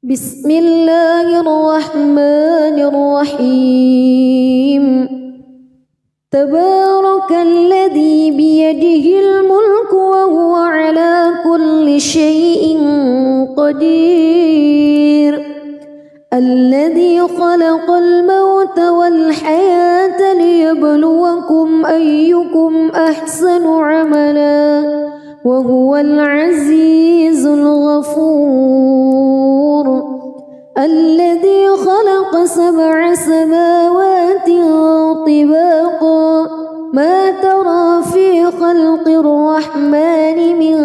بسم الله الرحمن الرحيم تبارك الذي بيده الملك وهو على كل شيء قدير الذي خلق الموت والحياة ليبلوكم أيكم أحسن عملا وهو العزيز الغفور الذي خلق 7 سماوات طباقا ما ترى في خلق الرحمن من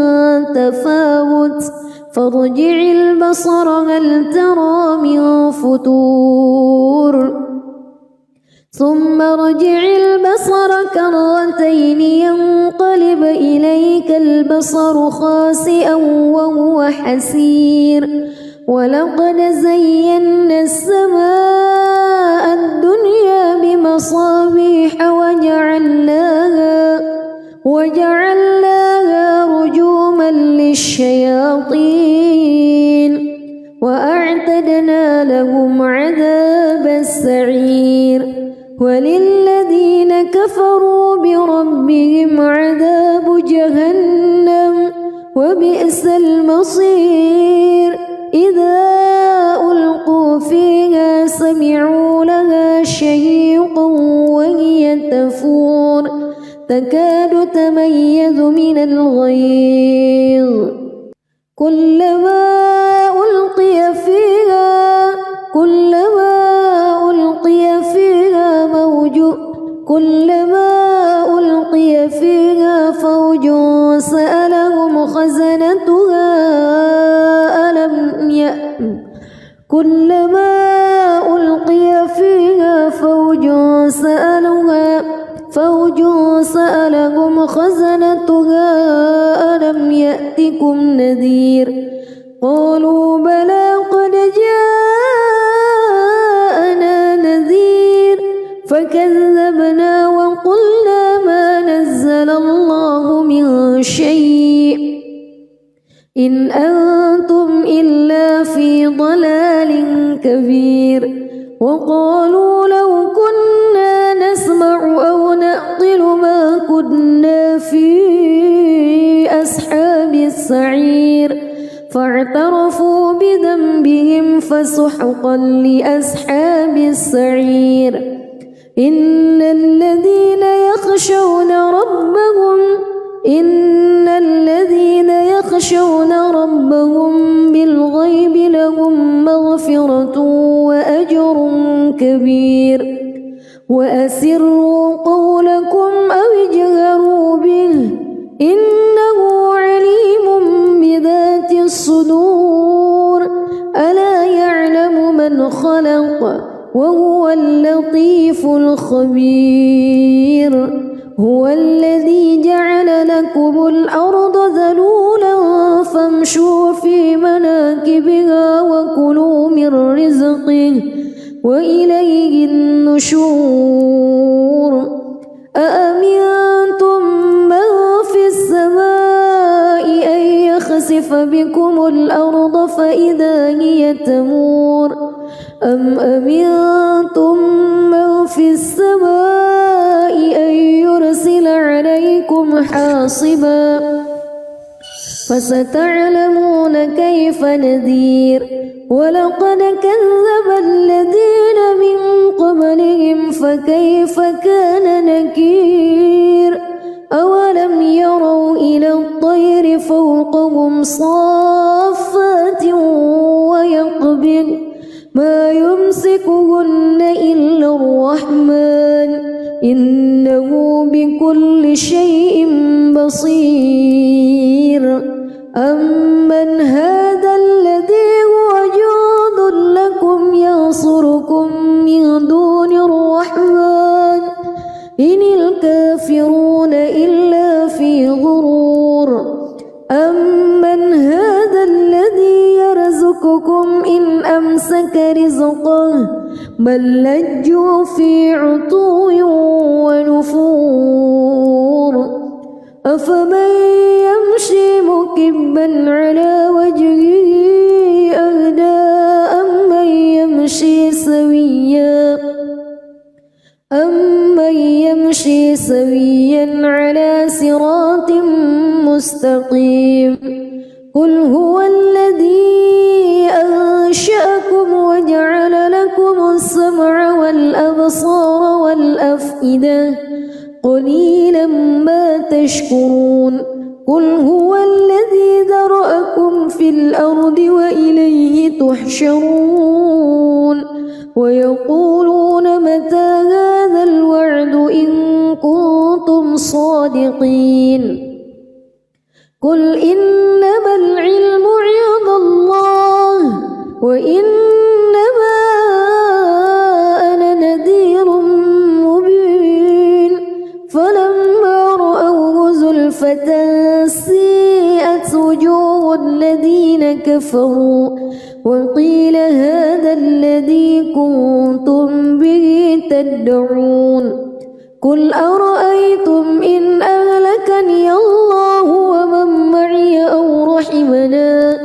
تفاوت فارجع البصر هل ترى من فتور ثم ارجع البصر كرتين ينقلب إليك البصر خاسئا وهو حسير ولقد زينا السماء الدنيا بمصابيح وجعلناها رجوما للشياطين وأعتدنا لهم عذاب السعير وللذين كفروا بربهم عذاب جهنم وبئس المصير إذا ألقوا فيها سمعوا لها شهيقا وهي تفور تكاد تميز من الغيظ كلما ألقي فيها فوج سألهم خزنتها ألم يأتكم نذير قالوا بلى قد جاءنا نذير فكذبنا وقلنا ما نزل الله من شيء إن أنتم إلا في ضلال كبير وقالوا لو كنا نسمع أو نعقل ما كنا في أصحاب السعير فاعترفوا بذنبهم فسحقا لأصحاب السعير إن الذين يخشون ربهم بالغيب لهم مغفرة وأجر كبير وأسروا قولكم أو اجهروا به إنه عليم بذات الصدور ألا يعلم من خلق وهو اللطيف الخبير هو الذي جعل لكم الأرض ذلولا فامشوا في مناكبها وكلوا من رزقه وإليه النشور أأمنتم من في السماء أن يخسف بكم الأرض فإذا هي تمور أم أمنتم من في السماء أن يرسل عليكم حاصبا فستعلمون كيف نذير ولقد كذب الذين من قبلهم فكيف كان نكير أولم يروا إلى الطير فوقهم صافات ويقبض ما يمسكهن إلا الرحمن إنه بكل شيء بصير أمن هذا الذي هو جند لكم ينصركم من دون الرحمن إن الكافرون إلا في غرور أمن هذا الذي يرزقكم إن أمسك رزقه بل لجوا في عتو ونفور أفمن يمشي مكبا على وجهه أهدى سويا على صراط مستقيم قل هو الذي أنشأكم وجعل لكم السمع والأبصار والأفئدة قليلا ما تشكرون قل هو الذي ذرأكم في الأرض وإليه تحشرون ويقولون متى هذا الوعد إن كنتم صادقين قل إنما العلم عند الله وإنما أنا نذير مبين فلما رأوه زلفة سيئت وجوه الذين كفروا وقيل هذا الذي كنتم به تدعون قل أرأيتم إن أهلكني الله ومن معي أو رحمنا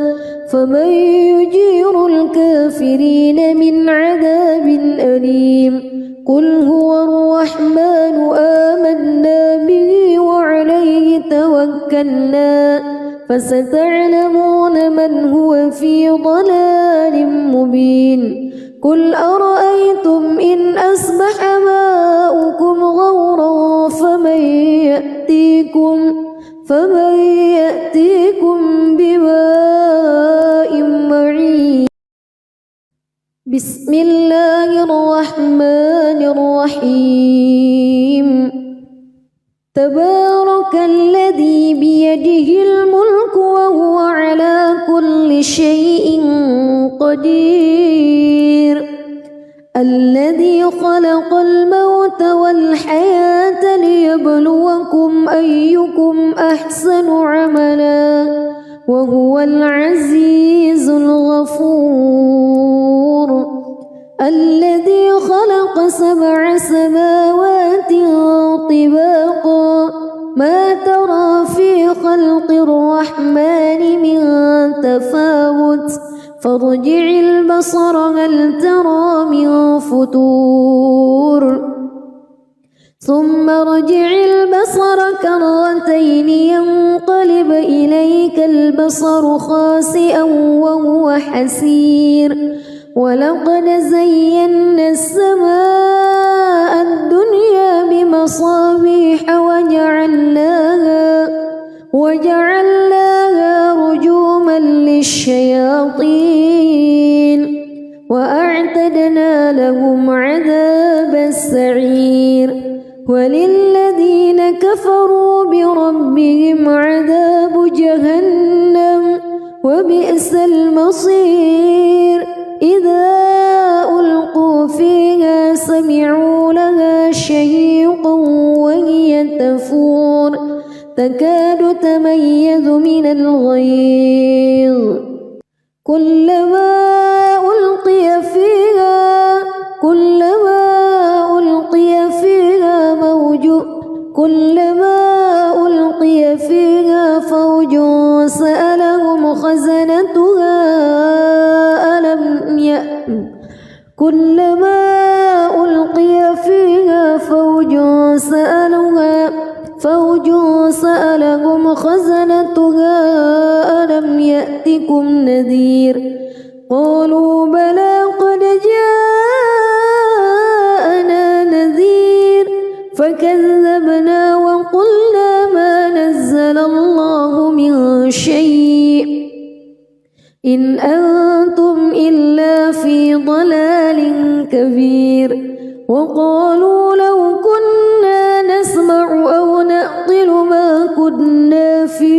فمن يجير الكافرين من عذاب أليم قل هو الرحمن آمنا به وعليه توكلنا فستعلمون من هو في ضلال مبين قل أرأيتم إن أصبح ماؤكم غورا فمن يأتيكم بماء معين بسم الله الرحمن الرحيم تبارك الذي بيده الملك وهو على كل شيء قدير الذي خلق الموت والحياة ليبلوكم أيكم أحسن عملا وهو العزيز الغفور الذي خلق 7 سماوات طباقا ما ترى في خلق الرحمن من تفاوت فارجع البصر هل ترى من فطور ثم ارجع البصر كرتين ينقلب إليك البصر خاسئا وهو حسير ولقد زينا السماء الدنيا بمصابيح وجعلناها رجوما للشياطين وأعتدنا لهم عذاب السعير وللذين كفروا بربهم عذاب جهنم وبئس المصير إذا ألقوا فيها سمعوا لها شهيقا وهي تفور تكاد تميز من الغيظ كلما ألقي فيها فوج سألهم خزنتها كلما ألقي فيها فوج سألهم خزنتها ألم يأتكم نذير قالوا بلى قد جاءنا نذير فكذبنا وقلنا ما نزل الله من شيء إن أنتم إلا في ضلال كبير وقالوا لو كنا نسمع أو نعقل ما كنا في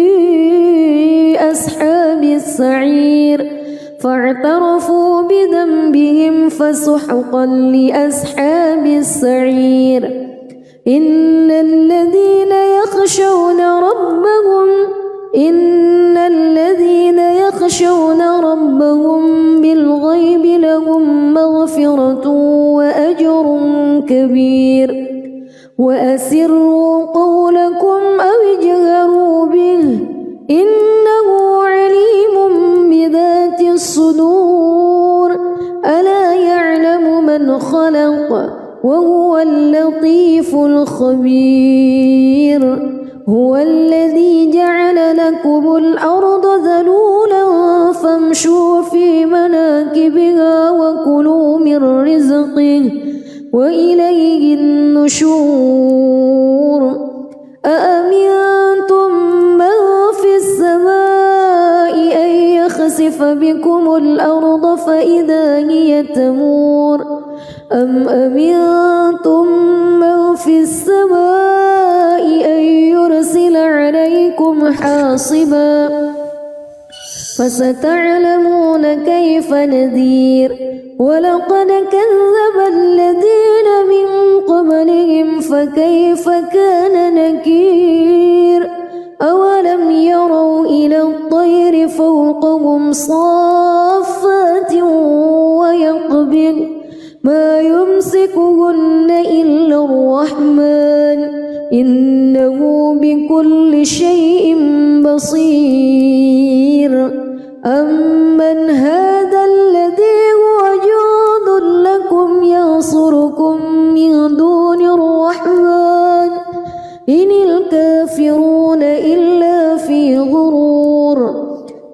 أصحاب السعير فاعترفوا بذنبهم فسحقا لأصحاب السعير إن الذين يخشون ربهم بالغيب لهم مغفرة وأجر كبير وأسروا قولكم أو اجهروا به إنه عليم بذات الصدور ألا يعلم من خلق وهو اللطيف الخبير. هو الذي جعل لكم الأرض ذلولا فامشوا في مناكبها وكلوا من رزقه وإليه النشور. أأمنتم من في السماء أن يخسف بكم الأرض فإذا هي تمور أم أمنتم من في السماء أن يرسل عليكم حاصبا فستعلمون كيف نذير. ولقد كذب الذين من قبلهم فكيف كان نكير. أولم يروا إلى الطير فوقهم صافات ويقبض ما يمسكهن إلا الرحمن إنه بكل شيء بصير. أمن هذا الذي هو جند لكم ينصركم من دون الرحمن إن الكافرون إلا في غرور.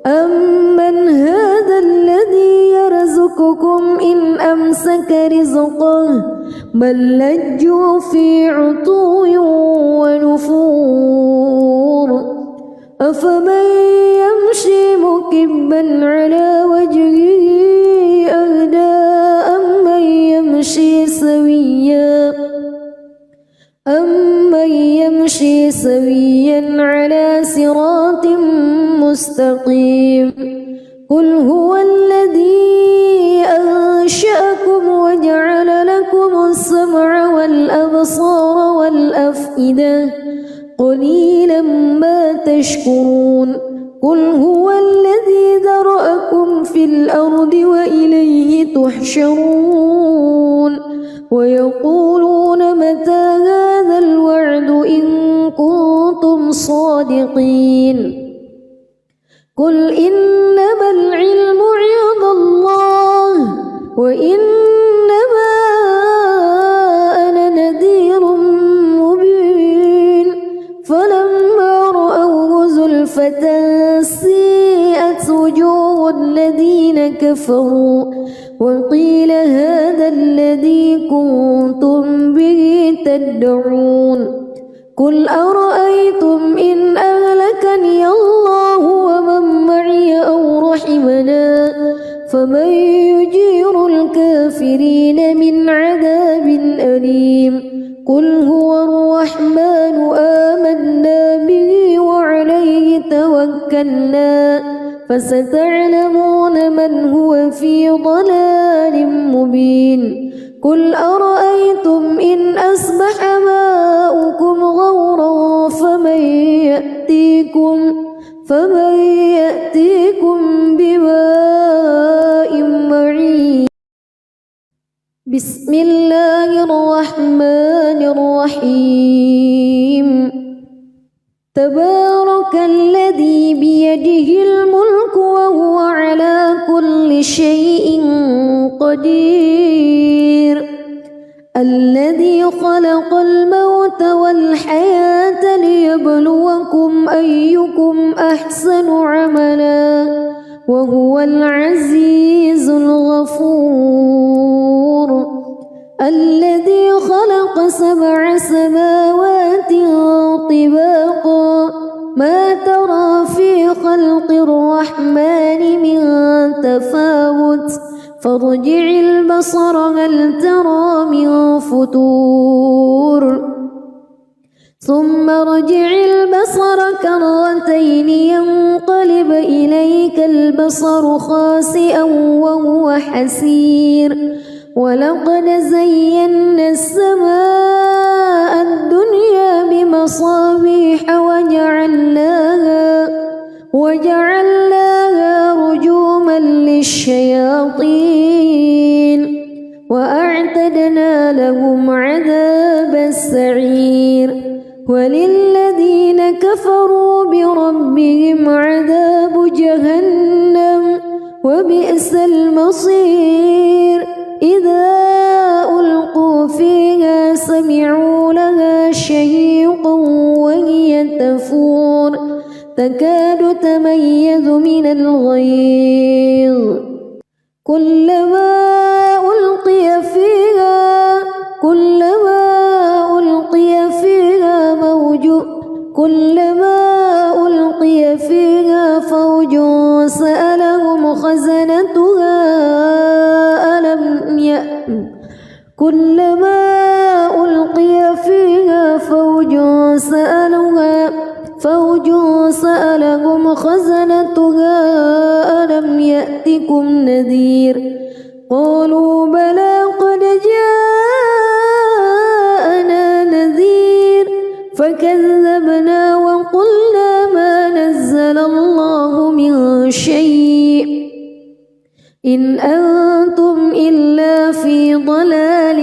أمن هذا الذي يرزقكم إن أمسك رزقه بل لجوا في عتو ونفور. أفمن يمشي مكبا على وجهه أهدى أمن يمشي سويا على صراط مستقيم. قل هو الذي أنشأكم وجعل لكم السمع والأبصار والأفئدة قليلا ما تشكرون. قل هو الذي ذرأكم في الأرض وإليه تحشرون. ويقولون متى هذا الوعد إن كنتم صادقين. قل إنما العلم عند الله وإنما أنا نذير مبين. فلما رأوه زلفة سيئت وجوه الذين كفروا وقيل هذا الذي كنتم به تدعون. قل أرأيتم إن أهلكني الله ومن معي أو رحمنا فمن يجير الكافرين من عذاب أليم. قل هو الرحمن آمنا به وعليه توكلنا فستعلمون من هو في ضلال مبين. قل أرأيتم إن أصبح ماؤكم غورا فمن يأتيكم بماء معين. بسم الله الرحمن الرحيم. تبارك الذي بيده الملك وهو على كل شيء قدير. الذي خلق الموت والحياة ليبلوكم أيكم أحسن عملا وهو العزيز الغفور. الذي خلق 7 سماوات طباقا ما ترى في خلق الرحمن من تفاوت فارجع البصر هل ترى من فطور ثم ارجع البصر كرتين ينقلب إليك البصر خاسئا وهو حسير. ولقد زينا السماء الدنيا بمصابيح وجعلناها رجوما للشياطين وأعتدنا لهم عذاب السعير. وللذين كفروا بربهم عذاب جهنم وبئس المصير. إذا ألقوا فيها تكاد تميز من الغيظ كلما ألقي فيها فوج سألهم خزنتها ألم يأتكم نذير قالوا بلى قد جاءنا نذير فكذبنا وقلنا ما نزل الله من شيء إن أنتم إلا في ضلال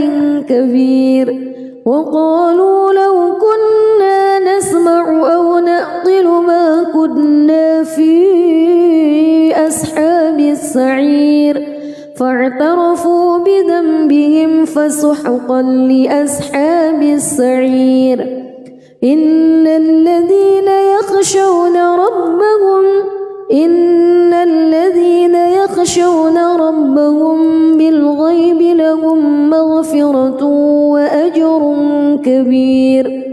كبير وقالوا لو كنا نسمع أو نعقل ما كنا في أصحاب السعير فاعترفوا بذنبهم فسحقا لأصحاب السعير إن الذين يخشون ربهم بالغيب لهم مغفرة وأجر كبير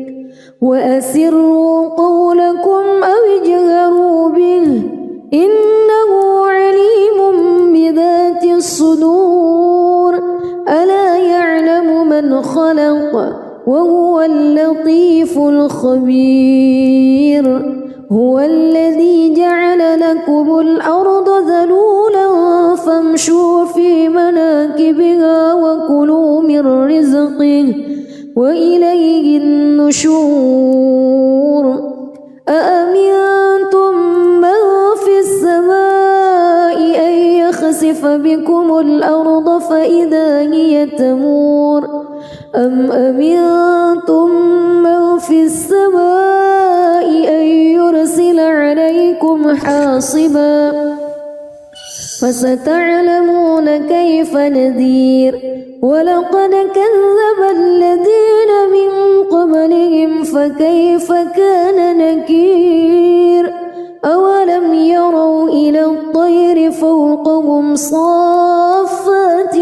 وأسروا قولكم أو اجهروا به إنه عليم بذات الصدور ألا يعلم من خلق وهو اللطيف الخبير هو الذي جعل لكم الأرض ذلولا فامشوا في مناكبها وكلوا من رزقه وإليه النشور أأمنتم من في السماء أن يخسف بكم الأرض فإذا هي تمور أم أمنتم من في السماء أن يرسل عليكم حاصبا فستعلمون كيف نذير ولقد كذب الذين من قبلهم فكيف كان نكير أولم يروا إلى الطير فوقهم صافات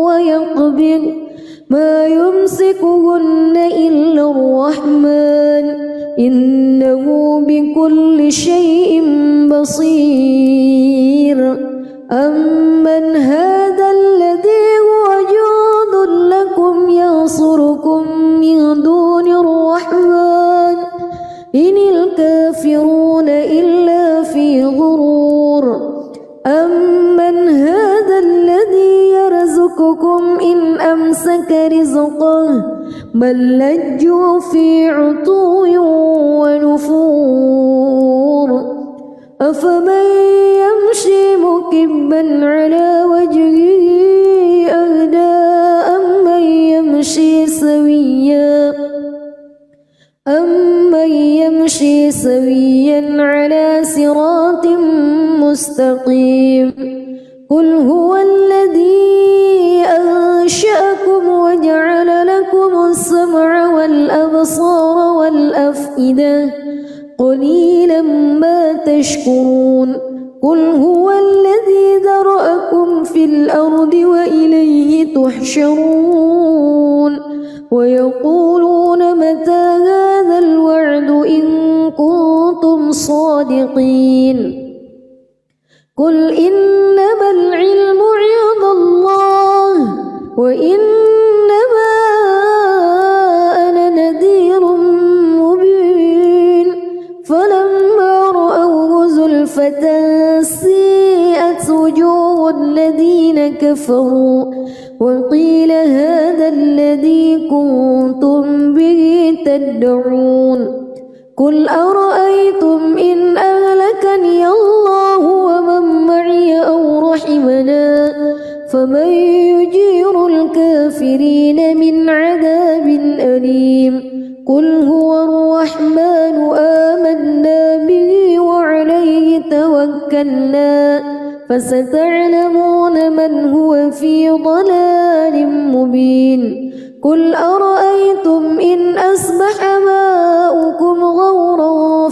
ويقبض ما يمسكهن إلا الرحمن إنه بكل شيء بصير أمن هذا الذي هو جند لكم ينصركم من دون الرحمن إن الكافرون إلا في غرور أمن هذا الذي يرزقكم إن أمسك رزقه بل لجوا في عتو ونفور أفمن يمشي مكبا على وجهه أهدى أمن يمشي سويا على صراط مستقيم قل هو الذي أنشأكم وجعل لكم السمع والأبصار والأفئدة قليلا ما تشكرون قل هو الذي ذرأكم في الأرض وإليه تحشرون ويقولون متى هذا الوعد إن كنتم صادقين قل إنما العلم عند الله وإنما أنا نذير مبين فلما رأوه زلفة سيئت وجوه الذين كفروا وقيل هذا الذي كنتم به تدعون قل أرأيتم إن أهلكني الله ومن معي أو رحمنا فمن يجير الكافرين من عذاب أليم قل هو الرحمن آمنا به وعليه توكلنا فستعلمون من هو في ضلال مبين قل أرأيتم إن أصبح ماؤكم غورا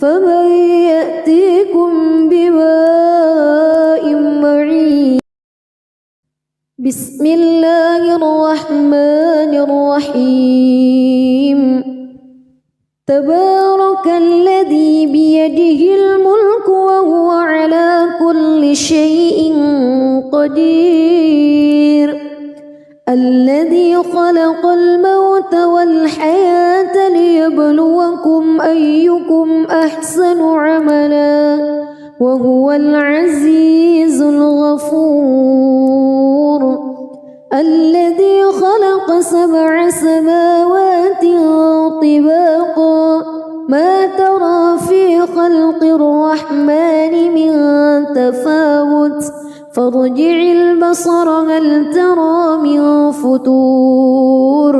فمن يأتيكم بماء معين. بسم الله الرحمن الرحيم. تبارك الذي بيده الملك وهو على كل شيء قدير. الذي خلق الموت والحياة ليبلوكم أيكم أحسن عملا وهو العزيز الغفور. الذي خلق 7 سماوات طباقا ما ترى في خلق الرحمن من تفاوت فارجع البصر هل ترى من فطور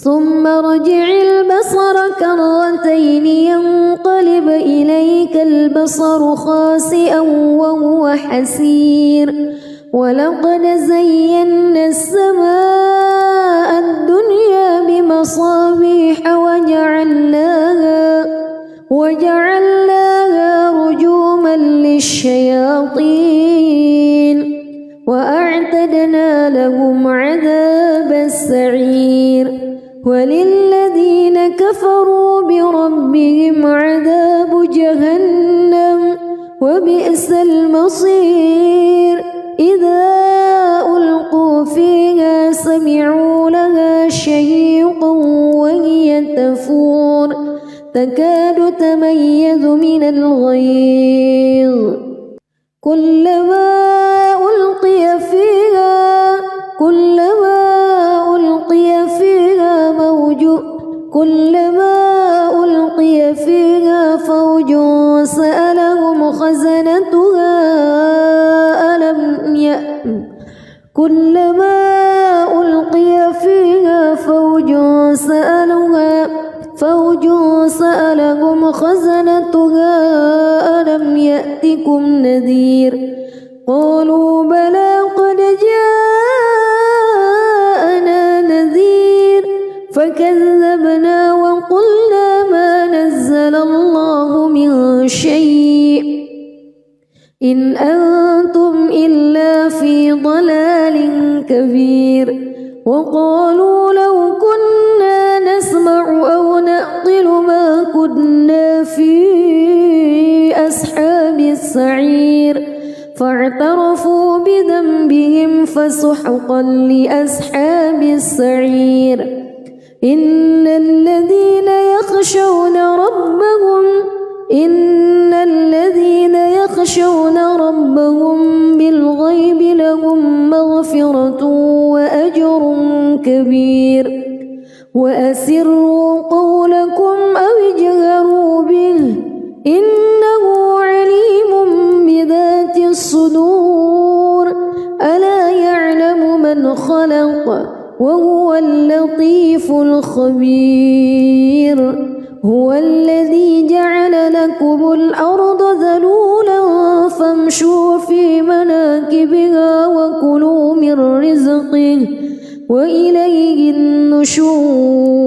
ثم ارجع البصر كرتين ينقلب إليك البصر خاسئا وهو حسير. ولقد زينا السماء الدنيا بمصابيح وجعلناها رجوما للشياطين وأعتدنا لهم عذاب السعير. وللذين كفروا بربهم عذاب جهنم وبئس المصير. إذا ألقوا فيها سمعوا لها شهيقا وهي تفور تكاد تميز من الغيظ. كلما ألقي فيها فوج سألهم خزنتها ألم يأتكم نذير. قالوا بلى قد جاءنا نذير فكذبنا وقلنا ما نزل الله من شيء إن أنتم إلا في ضلال كبير. وقالوا لو كنا نسمع أو نعقل ما كنا في أصحاب السعير فاعترفوا بذنبهم فسحقا لأصحاب السعير. إن الذين يخشون ربهم بالغيب لهم مغفرة وأجر كبير. وأسروا قولكم أو اجهروا به إنه عليم بذات الصدور. ألا يعلم من خلق وهو اللطيف الخبير. هو الذي جعل لكم الأرض ذلولا فامشوا في مناكبها وكلوا من رزقه وإليه النشور.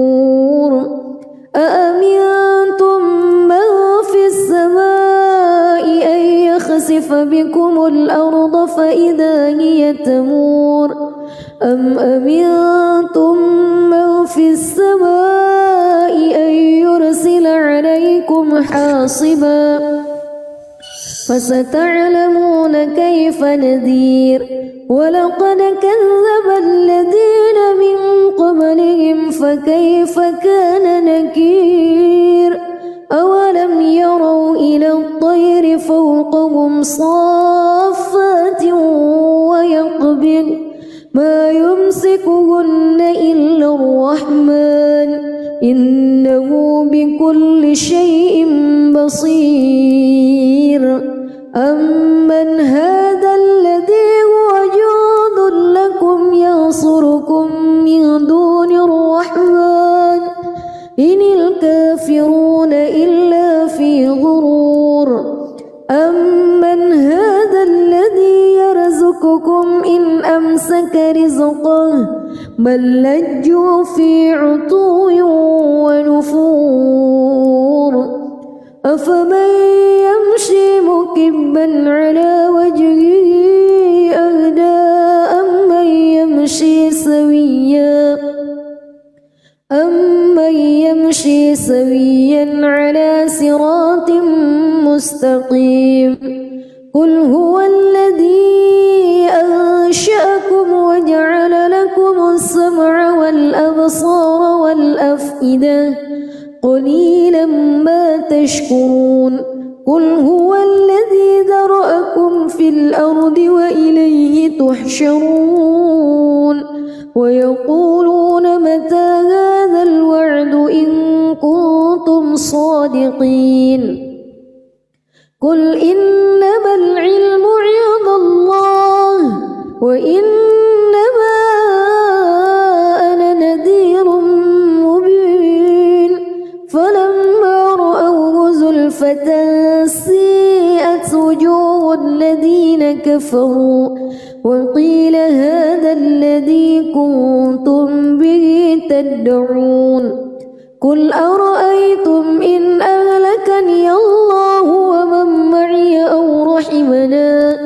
أأمنتم من في السماء أن يخسف بكم الأرض فإذا هي تمور أم أمنتم من في السماء أن يرسل عليكم حاصبا فستعلمون كيف نذير. ولقد كذب الذين من قبلهم فكيف كان نكير. أولم يروا إلى الطير فوقهم صافات ويقبض ما يمسكهن إلا الرحمن إنه بكل شيء بصير. أمن هذا الذي هو جند لكم ينصركم من دون الرحمن إن الكافرون إلا في غرور. أمن هذا الذي يرزقكم إن أمسك رزقه بل لجوا في عتو ونفور أفمن يمشي مكبا على وجهه أهدى أمن يمشي سويا على صراط مستقيم قل هو الذي أنشأكم وجعل لكم السمع والأبصار والأفئدة قليلا ما تشكرون قل هو الذي ذرأكم في الأرض وإليه تحشرون ويقولون متى هذا الوعد إن كنتم صادقين قل إنما العلم عند الله وإنما أنا نذير مبين فلما رأوه زلفة سيئت وجوه الذين كفروا وقيل هذا الذي كنتم به تدعون قل أرأيتم إن أهلكني الله ومن معي أو رحمنا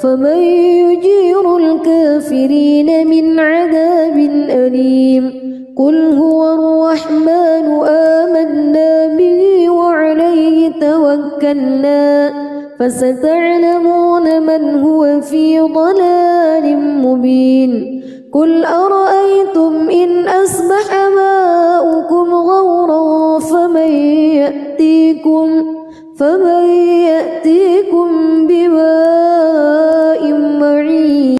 فمن يجير الكافرين من عذاب أليم قل هو الرحمن آمنا به وعليه توكلنا فستعلمون من هو في ضلال مبين قل أرأيتم إن أصبح ماؤكم غورا فمن يأتيكم بماء معين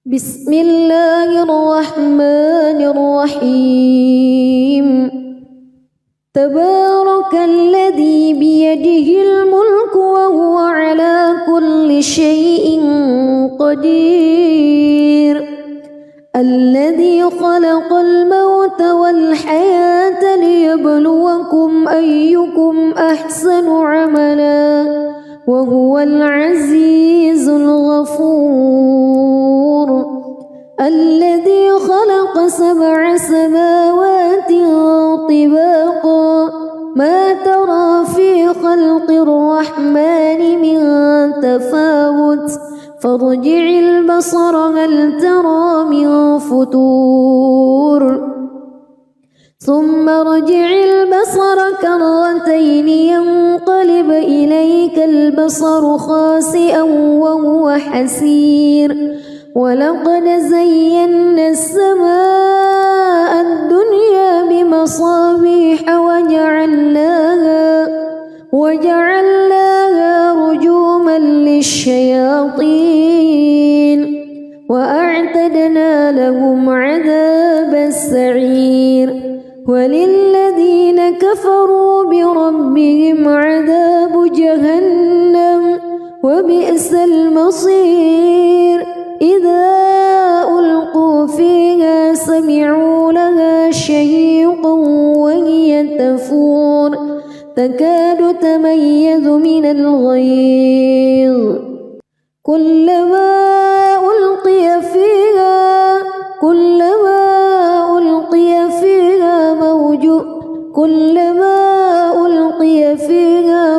بسم الله الرحمن الرحيم تبارك الذي بيده الملك وهو على كل شيء قدير الذي خلق الموت والحياة ليبلوكم أيكم أحسن عملا وهو العزيز الغفور الذي خلق 7 سماوات طباقا ما ترى في خلق الرحمن من تفاوت فارجع البصر هل ترى من فتور ثم ارجع البصر كرتين ينقلب إليك البصر خاسئا وهو حسير ولقد زينا السماء الدنيا بمصابيح وجعلناها رجوما للشياطين وأعتدنا لهم عذاب السعير وللذين كفروا بربهم عذاب جهنم وبئس المصير إذا ألقوا فيها سمعوا لها شهيقا وهي تفور تكاد تميز من الغيظ كلما ألقي فيها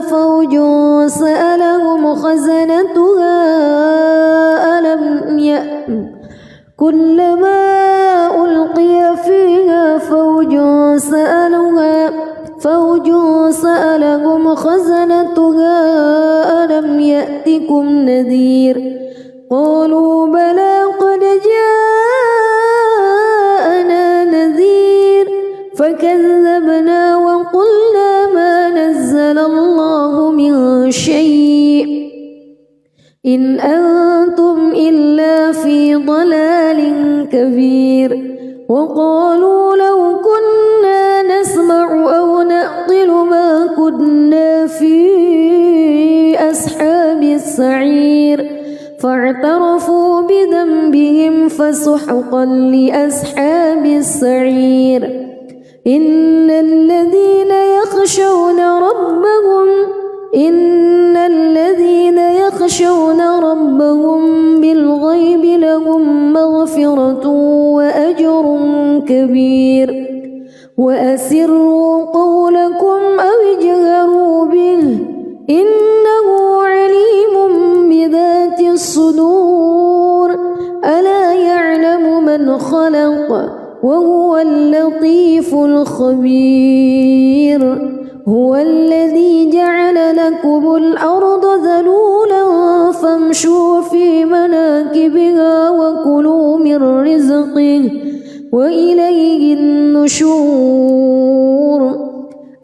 فوج سألهم خزنتها كلما ألقي فيها فوج سألهم خزنتها ألم يأتكم نذير قالوا بلى قد جاءنا نذير فكذبنا وقلنا ما نزل الله من شيء إن أنتم إلا في ضلال كبير وقالوا لو كنا نسمع أو نعقل ما كنا في أصحاب السعير فاعترفوا بذنبهم فسحقا لأصحاب السعير إن الذين يخشون ربهم بالغيب لهم وأسروا قولكم أو اجهروا به إنه عليم بذات الصدور ألا يعلم من خلق وهو اللطيف الخبير هو الذي جعل لكم الأرض ذلولا فامشوا في مناكبها وكلوا من رزقه وإليه النشور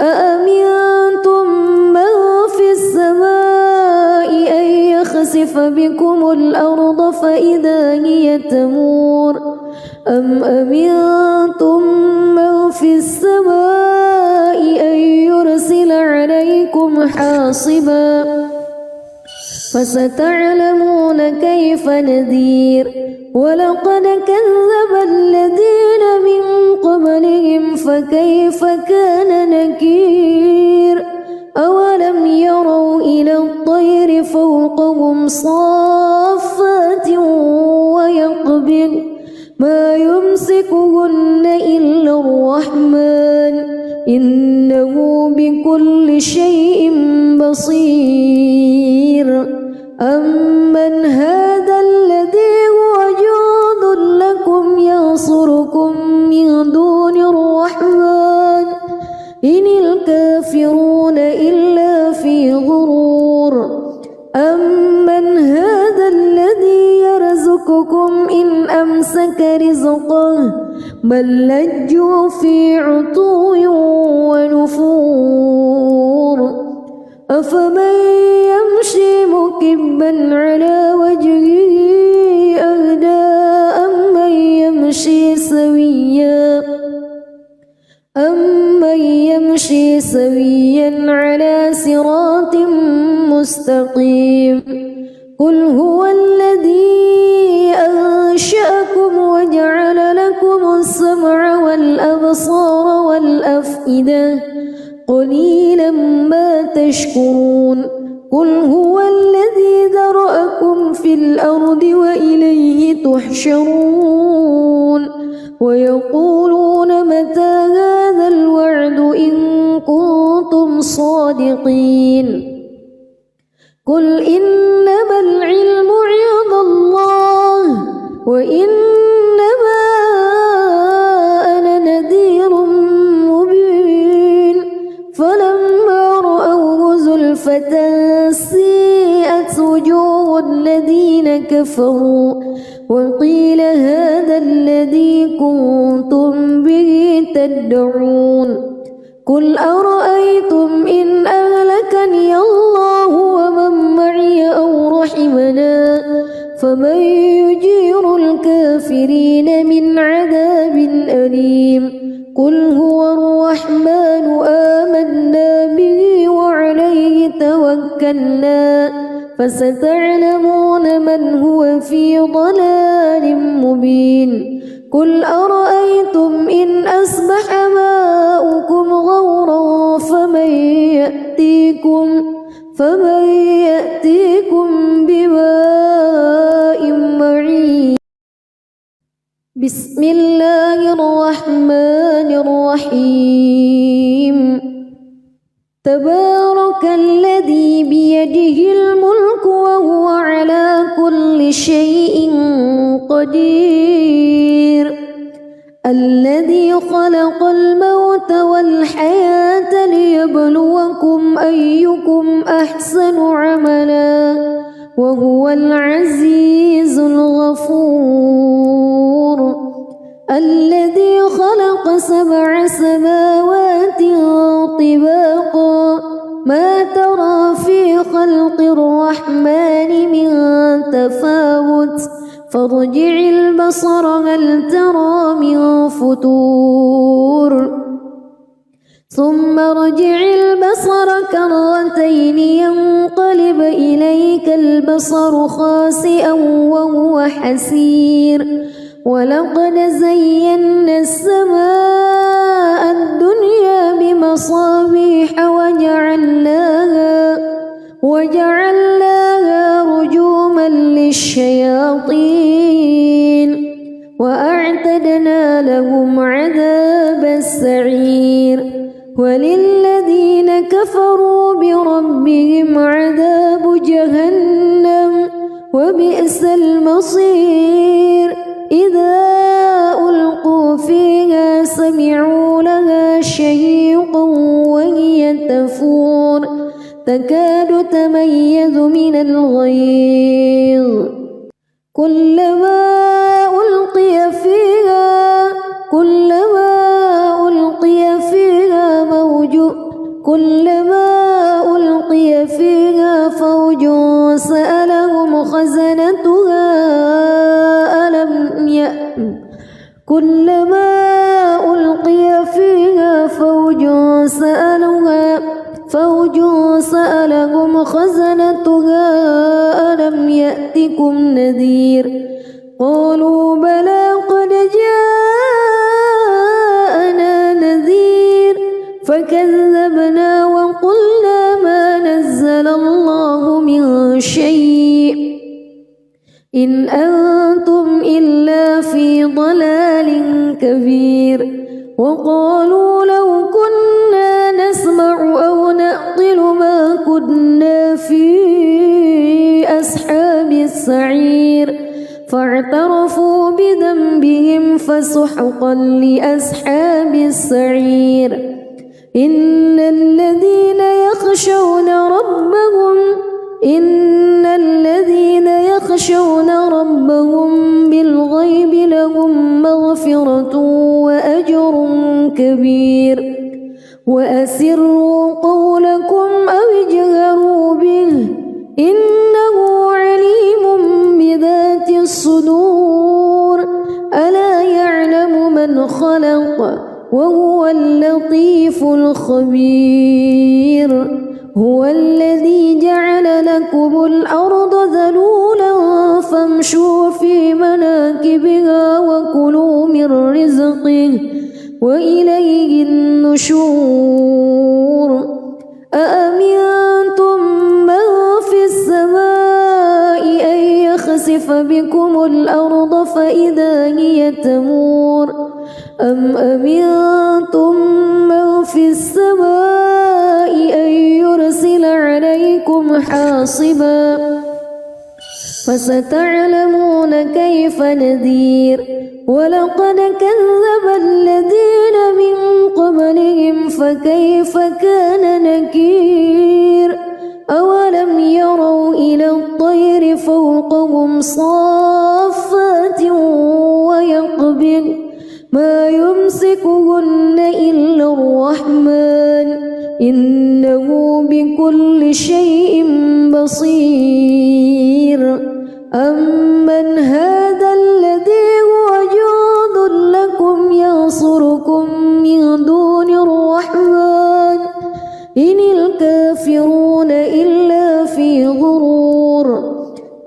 أأمنتم من في السماء أن يخسف بكم الأرض فإذا هي تمور أم أمنتم من في السماء أن يرسل عليكم حاصبا فستعلمون كيف نذير ولقد كذب الذين من قبلهم فكيف كان نكير أولم يروا إلى الطير فوقهم صافات ويقبض ما يمسكهن إلا الرحمن إنه بكل شيء بصير أمن هذا الذي هو جند لكم ينصركم من دون الرحمن إن الكافرون إلا في غرور أمن هذا الذي يرزقكم إن أمسك رزقه بل لجوا في عتو ونفور أفمن يمشي مكبا على وجهه أهدى أمن يمشي سويا على صراط مستقيم قل هو الذي أنشأكم وجعل لكم السمع والأبصار والأفئدة قليلا ما تشكرون قل هو الذي ذرأكم في الأرض وإليه تحشرون ويقولون متى هذا الوعد إن كنتم صادقين قل إنما العلم عند الله وإنما أنا نذير مبين فلما رأوه زلفة سيئت وجوه الذين كفروا وقيل هذا الذي كنتم به تدعون قل أرأيتم إن أهلكني الله ومن معي أو رحمنا فمن يجير الكافرين من عذاب أليم قل هو الرحمن آمنا به وعليه توكلنا فستعلمون من هو في ضلال مبين قل أرأيتم إن أصبح ماؤكم غورا فمن يأتيكم بماء معين بسم الله الرحمن الرحيم تبارك الذي بيده الملك وهو على كل شيء قدير الذي خلق الموت والحياة ليبلوكم أيكم أحسن عملا وهو العزيز الغفور الذي خلق 7 سماوات طباقا ما ترى في خلق الرحمن من تفاوت فارجع البصر هل ترى من فتور ثم ارجع البصر كرتين ينقلب إليك البصر خاسئا وهو حسير ولقد زينا السماء الدنيا بمصابيح وجعلناها رجوما للشياطين وأعتدنا لهم عذاب السعير وللذين كفروا بربهم عذاب جهنم وبئس المصير إذا ألقوا فيها سمعوا لها شهيقا وهي تفور تكاد تميز من الغيظ كلما ألقي فيها فوج سألهم خزنتها ألم يأتكم نذير قالوا بلى قد جاءنا نذير فكذبنا وقلنا ما نزل الله من شيء إن أنتم إلا في ضلال كبير وقالوا لو كنا نسمع أو نعقل ما كنا في أصحاب السعير فاعترفوا بذنبهم فسحقا لأصحاب السعير إن الذين يخشون ربهم بالغيب لهم مغفرة وأجر كبير وأسروا قولكم أو اجهروا به إنه عليم بذات الصدور ألا يعلم من خلق وهو اللطيف الخبير هو الذي جعل لكم الأرض ذلولا فامشوا في مناكبها وكلوا من رزقه وإليه النشور أأمنتم من في السماء أن يخسف بكم الأرض فإذا هي تمور أم أمنتم من في السماء أن يرسل عليكم حاصبا فستعلمون كيف نذير ولقد كذب الذين من قبلهم فكيف كان نكير أولم يروا إلى الطير فوقهم صافات ويقبض ما يمسكهن إلا الرحمن إنه بكل شيء بصير أمن هذا الذي هو جند لكم ينصركم من دون الرحمن إن الكافرون إلا في غرور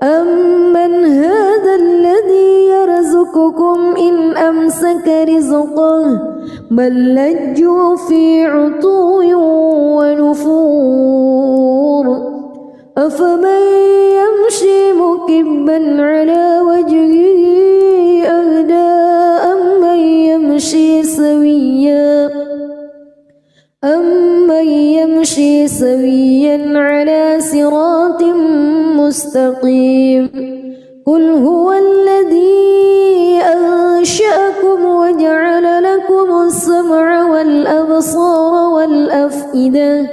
أمن هذا الذي يرزقكم إن أمسك رزقه بل لجوا في عتو ونفور أفمن يمشي مكبا على وجهه أهدى أمن يمشي سويا على صراط مستقيم قل هو الذي أنشأكم وجعل لكم السمع والأبصار والأفئدة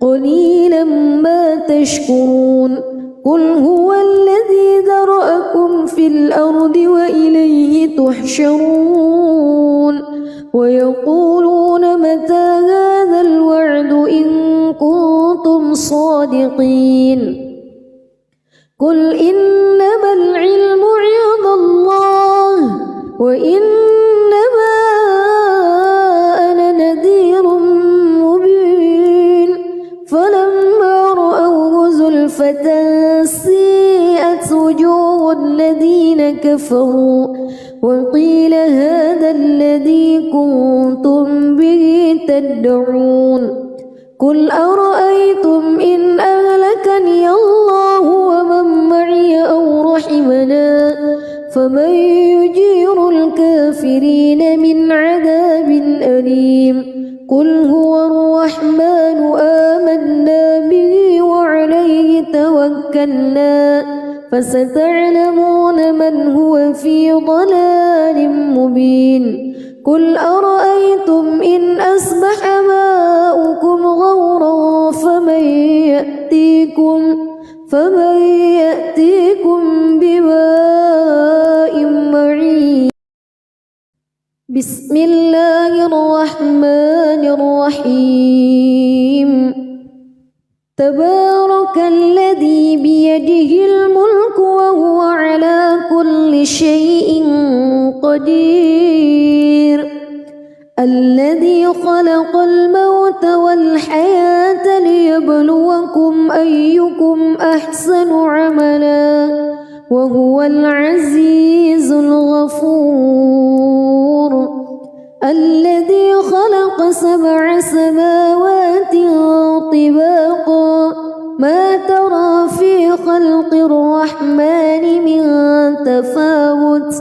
قليلا ما تشكرون قل هو الذي ذرأكم في الأرض وإليه تحشرون ويقولون متى هذا الوعد إن كنتم صادقين قل إنما العلم عند الله وإنما أنا نذير مبين فلما رأوه زلفة سيئت وجوه الذين كفروا وقيل هذا الذي كنتم به تدعون قل أرأيتم إن أهلكني الله ومن معي أو رحمنا فمن يجير الكافرين توكلنا فستعلمون من هو في ضلال مبين قل أرأيتم إن أصبح ماؤكم غورا فمن يأتيكم بماء معين بسم الله الرحمن الرحيم تبارك الذي بيده الملك وهو على كل شيء قدير الذي خلق الموت والحياة ليبلوكم أيكم أحسن عملا وهو العزيز الغفور الذي خلق 7 سماوات طباقا ما ترى في خلق الرحمن من تفاوت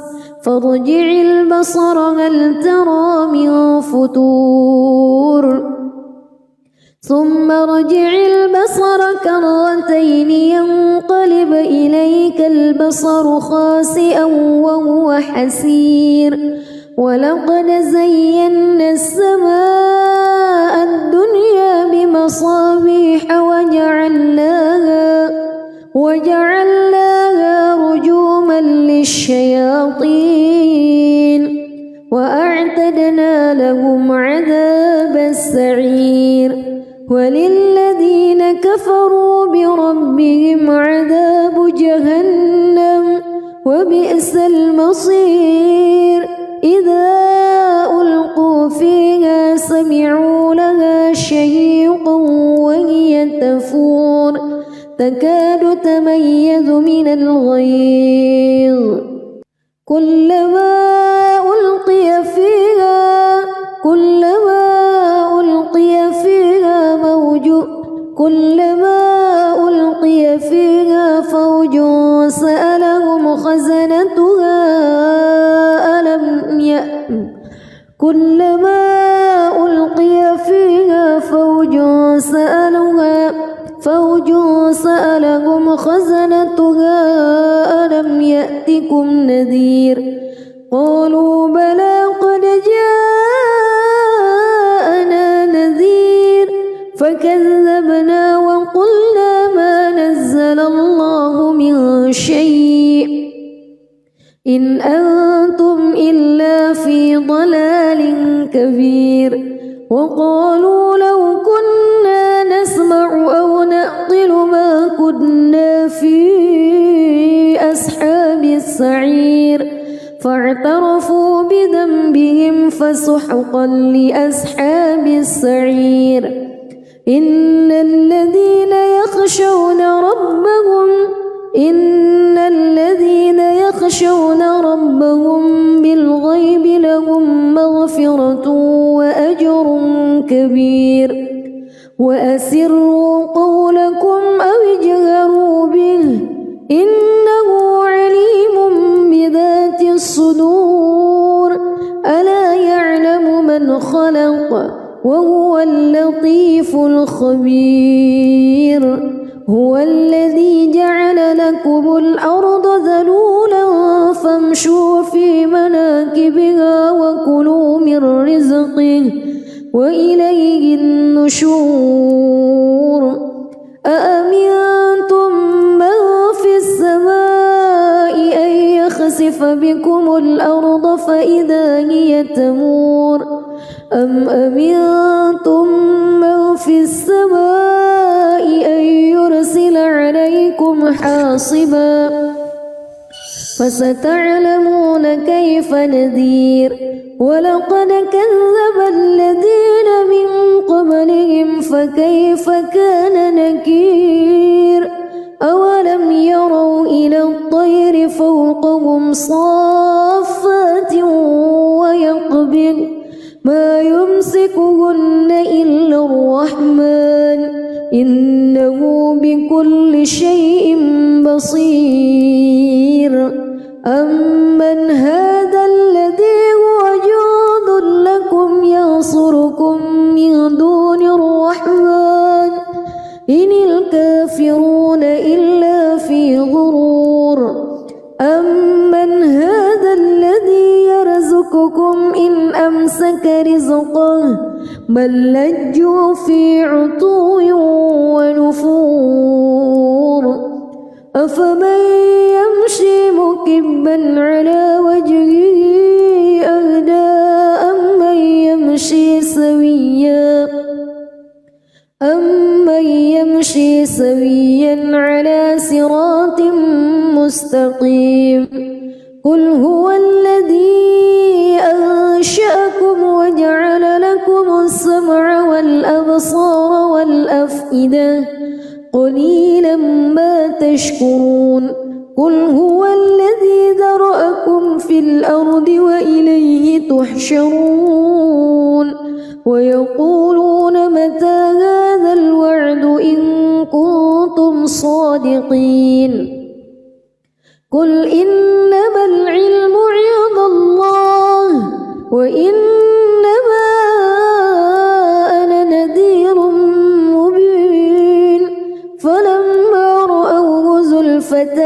فارجع البصر هل ترى من فتور ثم ارجع البصر كرتين ينقلب إليك البصر خاسئا وهو حسير ولقد زينا السماء الدنيا بمصابيح وجعلناها رجوما للشياطين وأعتدنا لهم عذاب السعير وللذين كفروا بربهم عذاب جهنم وبئس المصير إذا ألقوا فيها سمعوا لها شهيقا وهي تفور تكاد تميز من الغيظ كلما ألقي فيها فوج سألهم خزنتها كلما ألقي فيها فوج سألهم خزنتها ألم يأتكم نذير قالوا بلى قد جاءنا نذير فكذبنا وقلنا ما نزل الله من شيء إن أنتم إلا في ضلال كبير وقالوا لو كنا نسمع أو نعقل ما كنا في أصحاب السعير فاعترفوا بذنبهم فسحقا لأصحاب السعير إن الذين يخشون ربهم بالغيب لهم مغفرة وأجر كبير وأسروا قولكم أو اجهروا به إنه عليم بذات الصدور ألا يعلم من خلق وهو اللطيف الخبير هو الذي جعل لكم الأرض ذلولا فامشوا في مناكبها وكلوا من رزقه وإليه النشور أأمنتم من في السماء أن يخسف بكم الأرض فإذا هي تمور أم أمنتم من في السماء أن يرسل عليكم حاصبا فستعلمون كيف نذير ولقد كذب الذين من قبلهم فكيف كان نكير أولم يروا إلى الطير فوقهم صافات ويقبض ما يمسكهن إلا الرحمن إنه بكل شيء بصير أمن هذا الذي هو جند لكم ينصركم من دون الرحمن إن الكافرون رزقه بل لجوا في عتو ونفور أفمن يمشي مكبا على وجهه أهدى أمن يمشي سويا على صراط مستقيم قل هو الذي أنشأكم وجعل لكم السمع والأبصار والأفئدة قليلا ما تشكرون قل هو الذي ذرأكم في الأرض وإليه تحشرون ويقولون متى هذا الوعد إن كنتم صادقين قل إنما العلم عند الله وإنما أنا نذير مبين فلما رأوه زلفة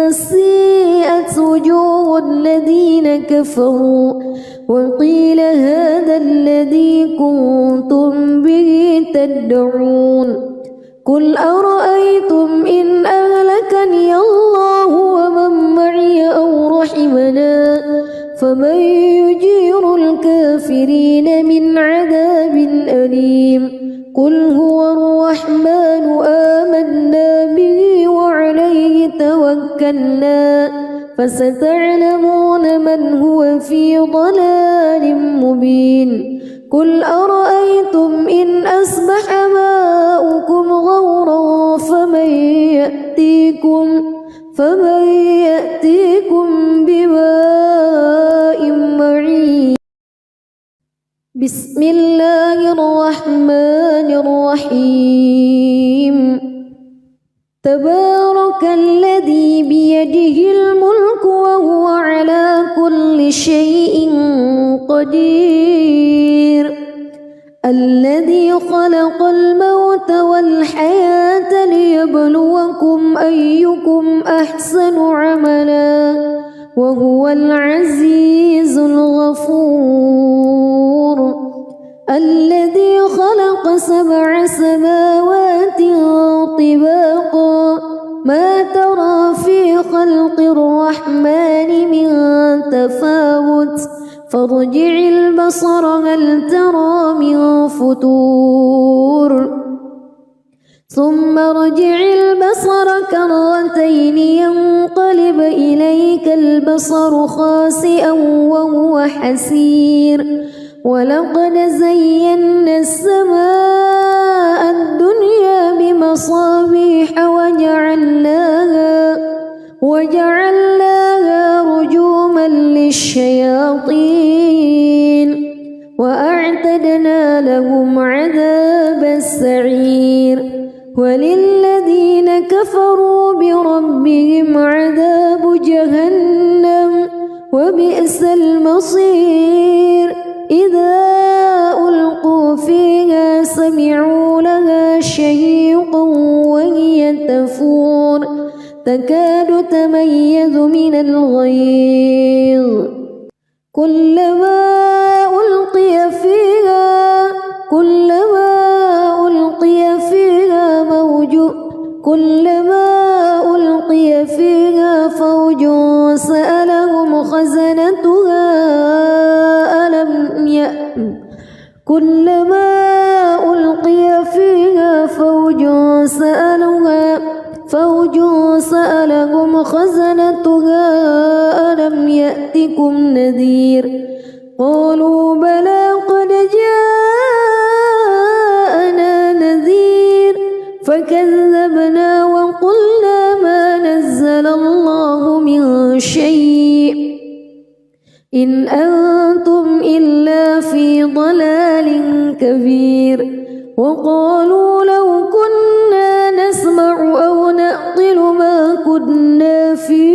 سيئت وجوه الذين كفروا وقيل هذا الذي كنتم به تدعون قل أرأيتم إن أهلكني الله ومن معي أو رحمنا فمن يجير الكافرين من عذاب أليم قل هو الرحمن آمنا به وعليه توكلنا فستعلمون من هو في ضلال مبين قل أرأيتم إن أصبح ماؤكم غورا فمن يأتيكم بماء معين بسم الله الرحمن الرحيم تبارك الذي بيده الملك وهو على كل شيء قدير الذي خلق الموت والحياة ليبلوكم أيكم أحسن عملا وهو العزيز الغفور الذي خلق 7 سماوات طباقا ما ترى في خلق الرحمن من تفاوت فارجع البصر هل ترى من فتور ثم ارجع البصر كرتين ينقلب إليك البصر خاسئا وهو حسير ولقد زينا السماء الدنيا بمصابيح وجعلناها رجوما للشياطين وأعتدنا لهم عذاب السعير وللذين كفروا بربهم عذاب جهنم وبئس المصير إذا ألقوا فيها سمعوا لها شهيقا وهي تفور تكاد تميز من الغيظ كلما ألقي فيها فوج سألهم خزنتها كلما ألقي فيها فوج سألهم خزنتها ألم يأتكم نذير قالوا بلى قد جاءنا نذير فكذبنا وقلنا ما نزل الله من شيء إن أنتم إلا في ضلال كبير وقالوا لو كنا نسمع أو نعقل ما كنا في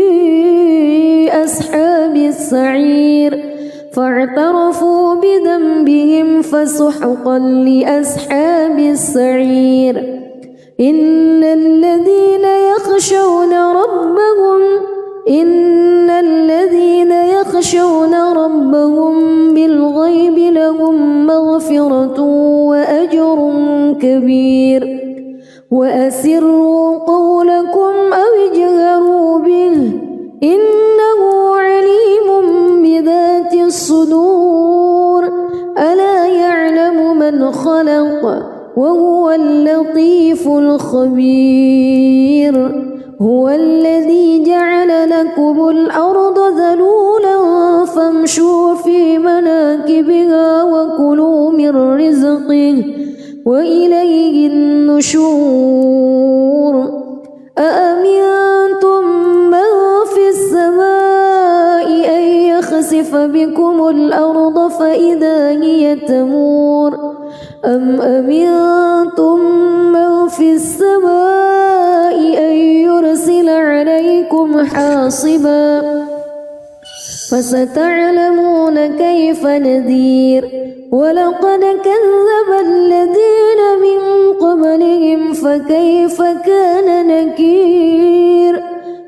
أصحاب السعير فاعترفوا بذنبهم فسحقا لأصحاب السعير إن الذين يخشون ربهم بالغيب لهم مغفرة وأسروا قولكم أو اجهروا به إنه عليم بذات الصدور ألا يعلم من خلق وهو اللطيف الخبير هو الذي جعل لكم الأرض ذلولا فامشوا في مناكبها وكلوا من رزقه وإليه النشور أأمنتم من في السماء أن يخسف بكم الأرض فإذا هي تمور أم أمنتم من في السماء أن يرسل عليكم حاصبا فستعلمون كيف نذير ولقد كذب الذين من قبلهم فكيف كان نكير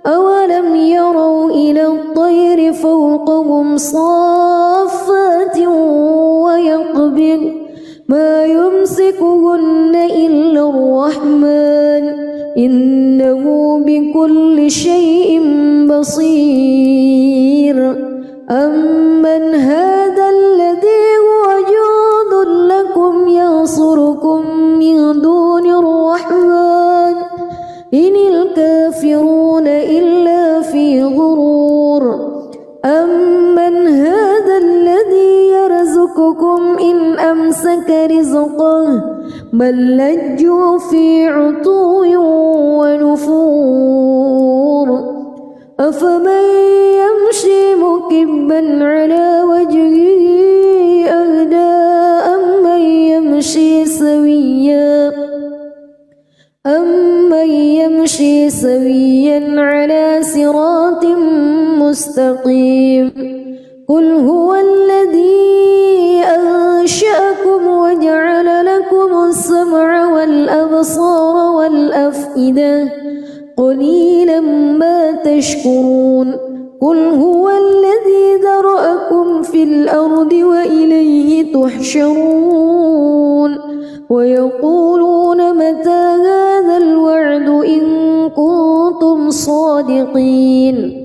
أولم يروا إلى الطير فوقهم صافات ويقبض ما يمسكهن إلا الرحمن إنه بكل شيء بصير أمن هذا الذي هو جند لكم ينصركم من دون الرحمن إن الكافرون إلا في غرور أمن هذا الذي يرزقكم إن أمسك رزقه بل لجوا في عتو ونفور أفمن يمشي مكبا على وجهه أهدى أمن يمشي سويا على صراط مستقيم قل هو الذي أنشأكم وجعل لكم السمع والأبصار والأفئدة قليلا ما تشكرون قل هو الذي ذرأكم في الأرض وإليه تحشرون ويقولون متى هذا الوعد إن كنتم صادقين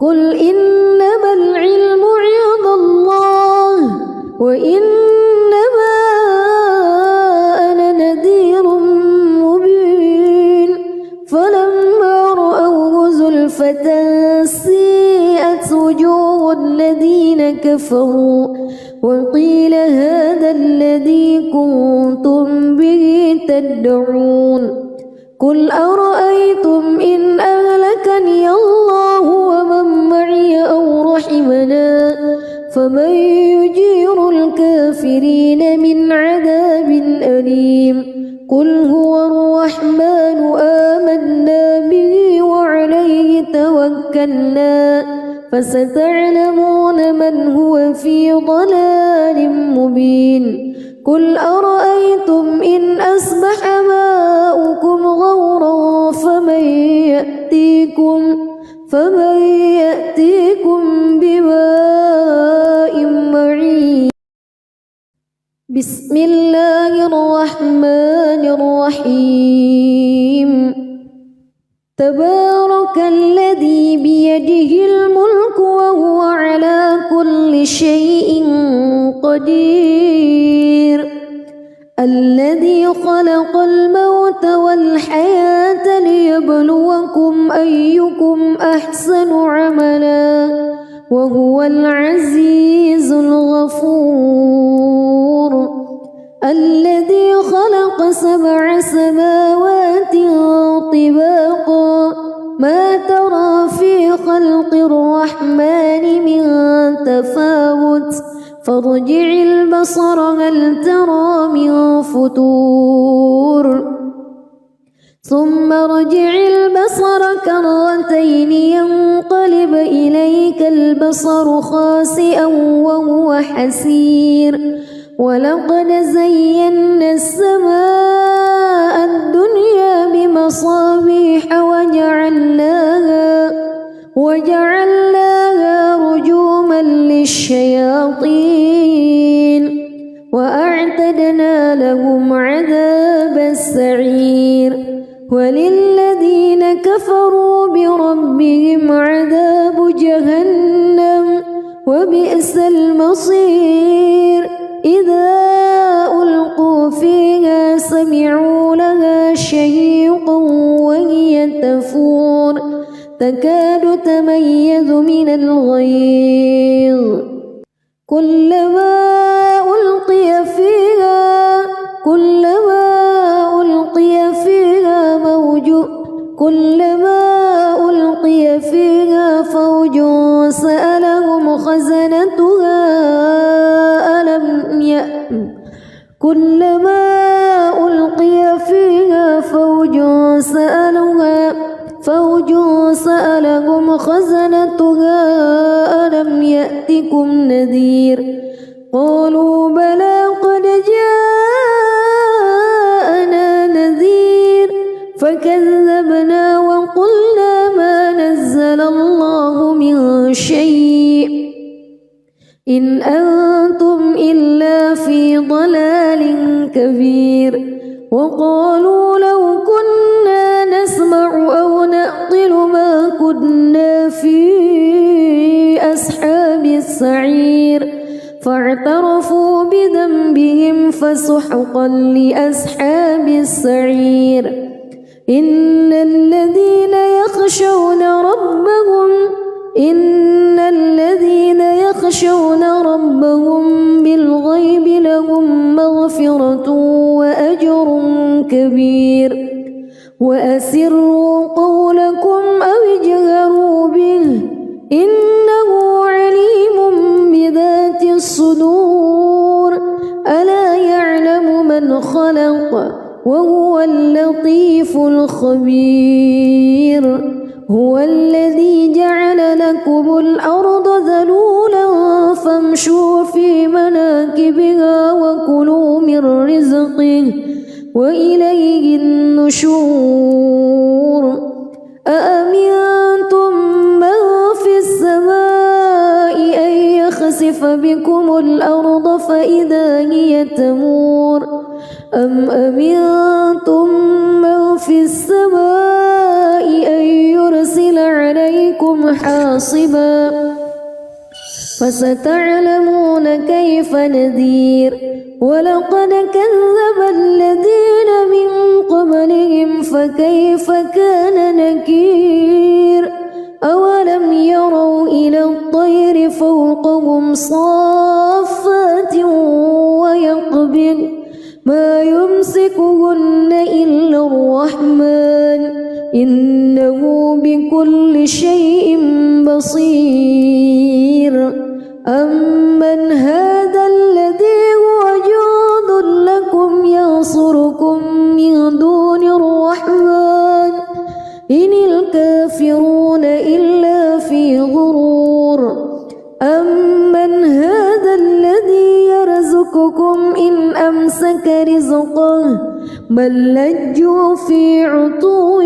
قل إنما العلم عند الله وإنما أنا نذير مبين فلما رأوه زلفة سيئت وجوه الذين كفروا وقيل هذا الذي كنتم به تدعون قل أرأيتم إن أهلكني الله ومن معي أو رحمنا فمن يجير الكافرين من عذاب أليم قل هو الرحمن آمنا به وعليه توكلنا فستعلمون من هو في ضلال مبين قل أرأيتم إن أصبح ماؤكم غورا فمن يأتيكم بماء معين بسم الله الرحمن الرحيم تبارك الذي بيده الملك وهو على كل شيء قدير الذي خلق الموت والحياة ليبلوكم أيكم أحسن عملا وهو العزيز الغفور الذي خلق 7 سماوات طباقا ما ترى في خلق الرحمن من تفاوت فارجع البصر هل ترى من فطور ثم ارجع البصر كرتين ينقلب إليك البصر خاسئا وهو حسير ولقد زينا السماء الدنيا بمصابيح وجعلناها رجوما للشياطين وأعتدنا لهم عذاب السعير كفروا بربهم عذاب جهنم وبئس المصير إذا ألقوا فيها سمعوا لها شهيقا وهي تفور تكاد تميز من الغيظ كلما ألقي فيها فوج سألهم خزنتها ألم يأتكم نذير قالوا بلى قد جاءنا نذير فكذبنا وقلنا ما نزل الله من شيء إن أنتم إلا في ضلال كبير وقالوا لو كنا نسمع أو نعقل ما كنا في أصحاب السعير فاعترفوا بذنبهم فسحقا لأصحاب السعير إن الذين يخشون ربهم بالغيب لهم مغفرة وأجر كبير وأسروا قولكم أو اجهروا به إنه عليم بذات الصدور ألا يعلم من خلق وهو اللطيف الخبير هو الذي جعل لكم الأرض ذلولا فامشوا في مناكبها وكلوا من رزقه وإليه النشور أأمنتم من في السماء أن يخسف بكم الأرض فإذا هي تمور أم أمنتم من في السماء أن يرسل عليكم حاصبا فستعلمون كيف نذير ولقد كذب الذين من قبلهم فكيف كان نكير أولم يروا إلى الطير فوقهم صافات ويقبض ما يمسكهن إلا الرحمن إنه بكل شيء بصير أمن هذا الذي هو جند لكم ينصركم من دون الرحمن إن الكافرون إلا في غرور أمن هذا الذي يرزقكم إن أمسك رزقه بل لجوا في عتو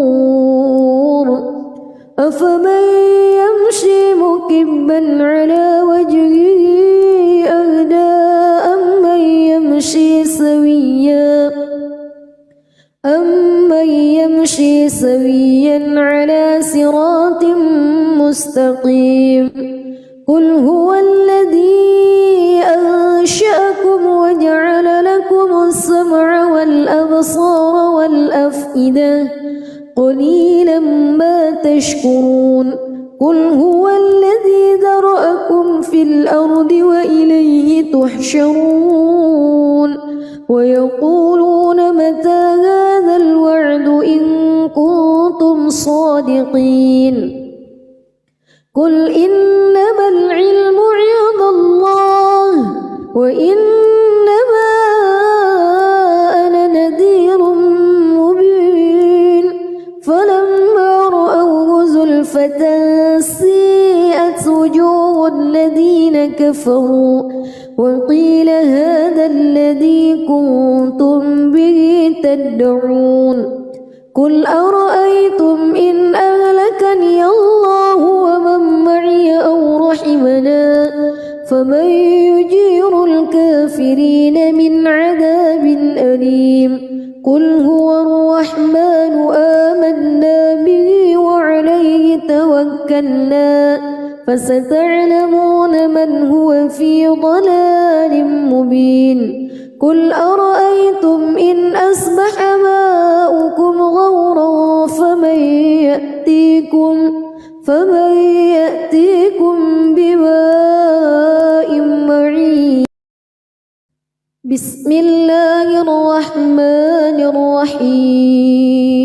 ونفور أفمن يمشي مكبا على وجهه أهدى أمن يمشي سويا على صراط مستقيم قل هو الذي أنشأكم وجعل لكم السمع والأبصار والأفئدة قليلا ما تشكرون قل هو الذي ذرأكم في الأرض وإليه تحشرون ويقولون متى هذا الوعد إن كنتم صادقين قل إنما العلم عند الله وإنما أنا نذير مبين فلما رأوه زلفة سيئت وجوه الذين كفروا وقيل هذا الذي كنتم به تدعون قل أرأيتم إن أهلكني الله ومن معي أو رحمنا فمن يجير الكافرين من عذاب أليم قل هو الرحمن آمين لأملأن فستعلمون من هو في ضلال مبين قل أرأيتم إن أصبح ماؤكم غورا فمن يأتيكم بماء معين بسم الله الرحمن الرحيم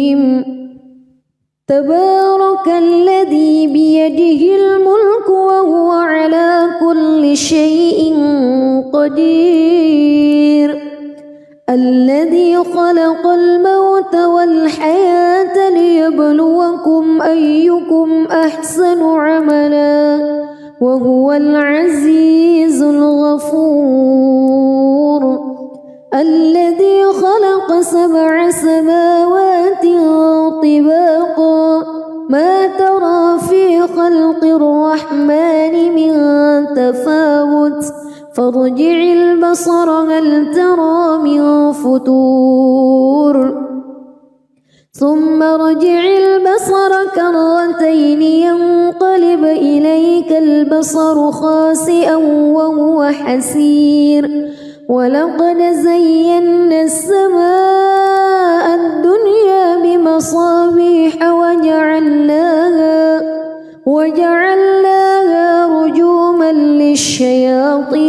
تبارك الذي بيده الملك وهو على كل شيء قدير الذي خلق الموت والحياة ليبلوكم أيكم أحسن عملا وهو العزيز الغفور الذي خلق 7 سماوات طباقا ما ترى في خلق الرحمن من تفاوت فارجع البصر هل ترى من فتور ثم ارجع البصر كرتين ينقلب إليك البصر خاسئا وهو حسير ولقد زينا السماء الدنيا بمصابيح وجعلناها رجوما للشياطين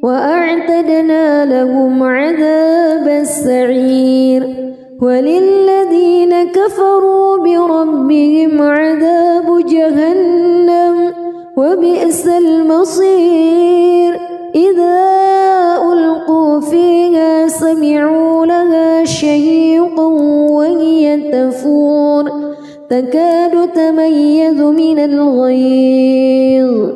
وأعتدنا لهم عذاب السعير وللذين كفروا بربهم عذاب جهنم وبئس المصير إذا ألقوا فيها سمعوا لها شهيقا وهي تفور تكاد تميز من الغيظ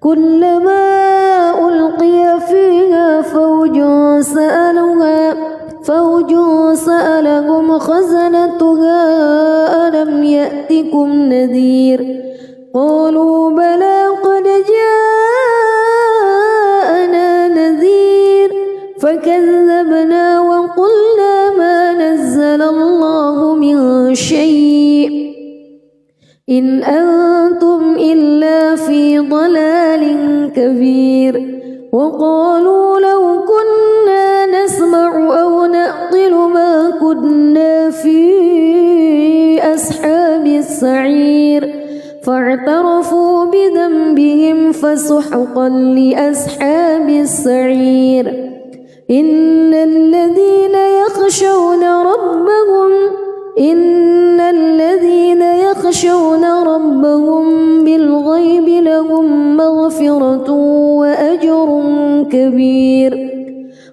كلما ألقي فيها فوج سألهم خزنتها ألم يأتكم نذير قالوا بلى قد جاءنا نذير فكذبنا وقلنا ما نزل الله من شيء إن أنتم إلا في ضلال كبير وقالوا لو كنا نسمع أو نعقل ما كنا في أصحاب السعير فاعترفوا بذنبهم فسحقا لأصحاب السعير إن الذين يخشون ربهم بالغيب لهم مغفرة وأجر كبير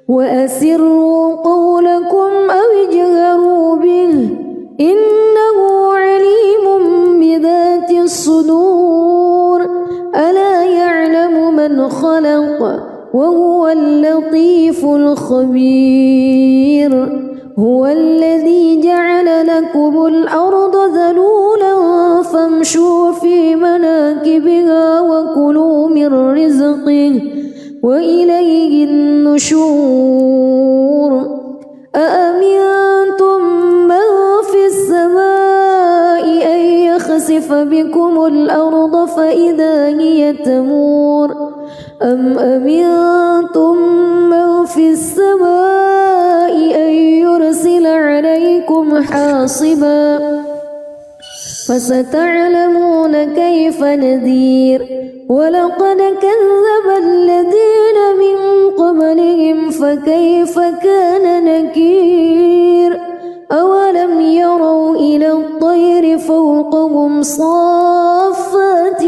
وأسروا قولكم أو اجهروا به إنه عليم بذات الصدور ألا يعلم من خلق وهو اللطيف الخبير هو الذي جعل لكم الأرض ذلولا فامشوا في مناكبها وكلوا من رزقه وإليه النشور أأمنتم من في السماء أن يخسف بكم الأرض فإذا هي تمور أم أمنتم من في السماء أن يرسل عليكم حاصبا فستعلمون كيف نذير ولقد كذب الذين من قبلهم فكيف كان نكير أولم يروا إلى الطير فوقهم صافات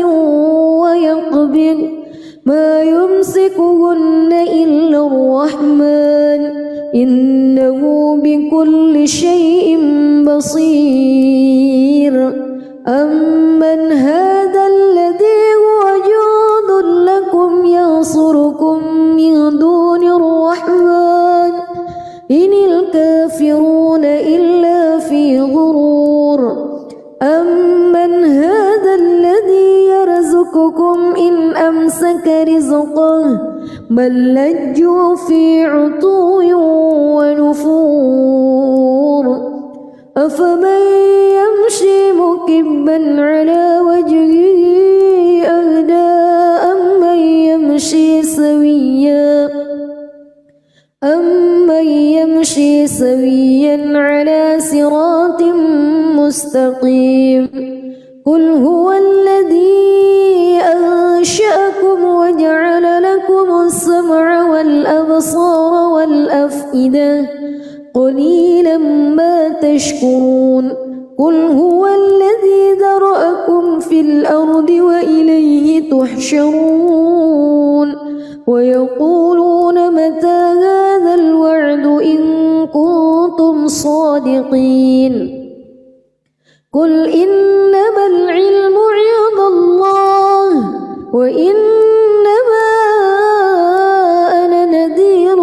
ويقبض ما يمسكهن إلا الرحمن إنه بكل شيء بصير أمن هذا الذي هو جند لكم ينصركم من دون الرحمن إن الكافرون إلا بل لجوا في عتو ونفور أفمن يمشي مكبا على وجهه أهدى أمن يمشي سويا على صراط مستقيم قل هو الذي أنشأكم وجعل لكم السمع والأبصار والأفئدة قليلا ما تشكرون قل هو الذي ذرأكم في الأرض وإليه تحشرون ويقولون متى هذا الوعد إن كنتم صادقين قل إنما العلم عند الله وإنما أنا نذير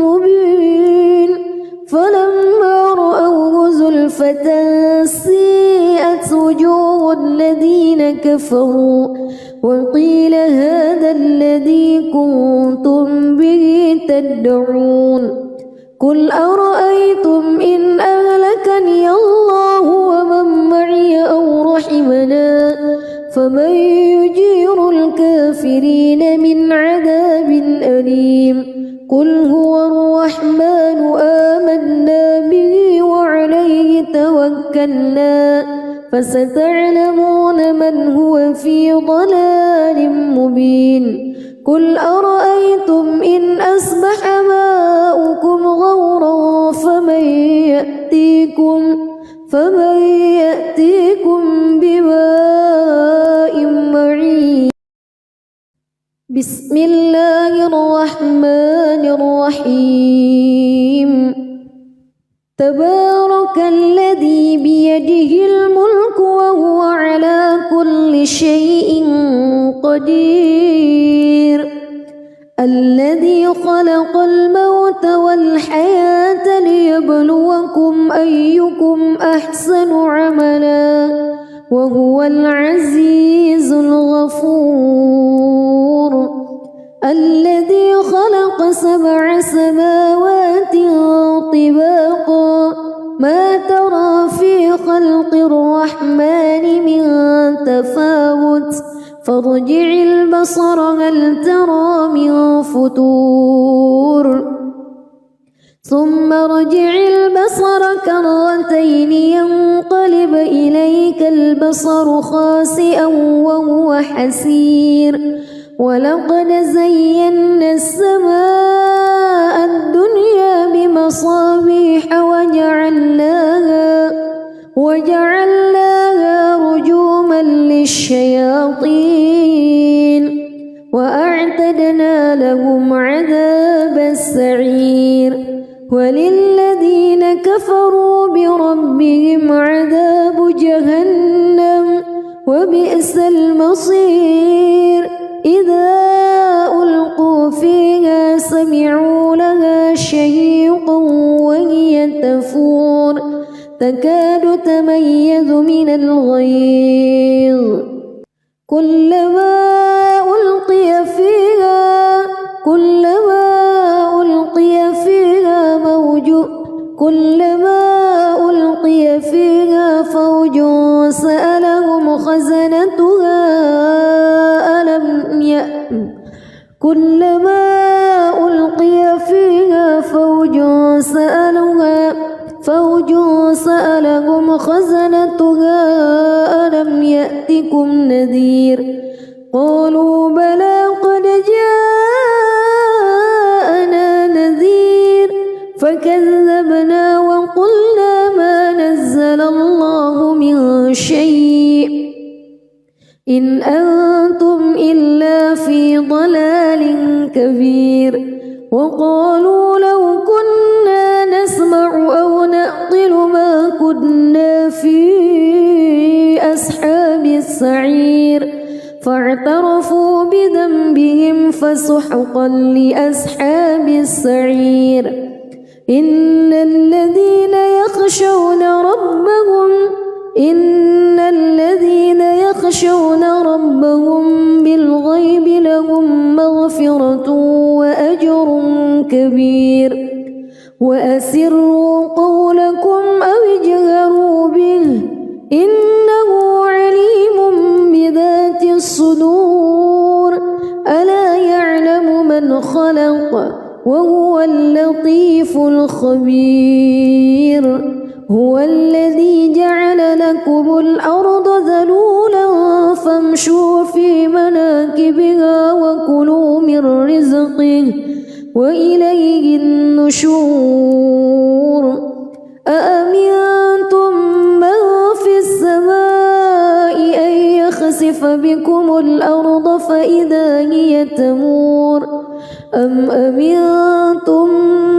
مبين فلما رأوه زلفة سيئت وجوه الذين كفروا وقيل هذا الذي كنتم به تدعون قل أرأيتم إن أهلكني الله ومن معي أو رحمنا فمن يجير الكافرين من عذاب أليم قل هو الرحمن آمنا به وعليه توكلنا فستعلمون من هو في ضلال مبين قل أرأيتم إن أصبح ماؤكم غورا فمن يأتيكم بماء معين بسم الله الرحمن الرحيم تبارك الذي بيده الملك وهو على كل شيء قدير الذي خلق الموت والحياة ليبلوكم أيكم أحسن عملا وهو العزيز الغفور الذي خلق 7 سماوات طباقا ما ترى في خلق الرحمن من تفاوت فارجع البصر هل ترى من فتور ثم ارجع البصر كرتين ينقلب إليك البصر خاسئا وهو حسير ولقد زينا السماء الدنيا بمصابيح وجعلناها رجوما للشياطين وأعتدنا لهم عذاب السعير وللذين كفروا بربهم عذاب جهنم وبئس المصير إذا ألقوا فيها سمعوا لها شهيقا وهي تفور تكاد تميز من الغيظ كلما ألقي فيها فوج سألهم خزنتها كلما ألقي فيها فوج سألهم خزنتها ألم يأتكم نذير قالوا بلى قد جاءنا نذير فكذبنا وقلنا ما نزل الله من شيء إن أنتم إلا في ضلال كبير وقالوا لو كنا نسمع أو نعقل ما كنا في أصحاب السعير فاعترفوا بذنبهم فسحقا لأصحاب السعير إن الذين يخشون ربهم بالغيب لهم مغفرة كبير وأسروا قولكم أو اجهروا به إنه عليم بذات الصدور ألا يعلم من خلق وهو اللطيف الخبير هو الذي جعل لكم الأرض ذلولا فامشوا في مناكبها وكلوا من رزقه وإليه النشور أأمنتم من في السماء أن يخسف بكم الأرض فإذا هي تمور أم أمنتم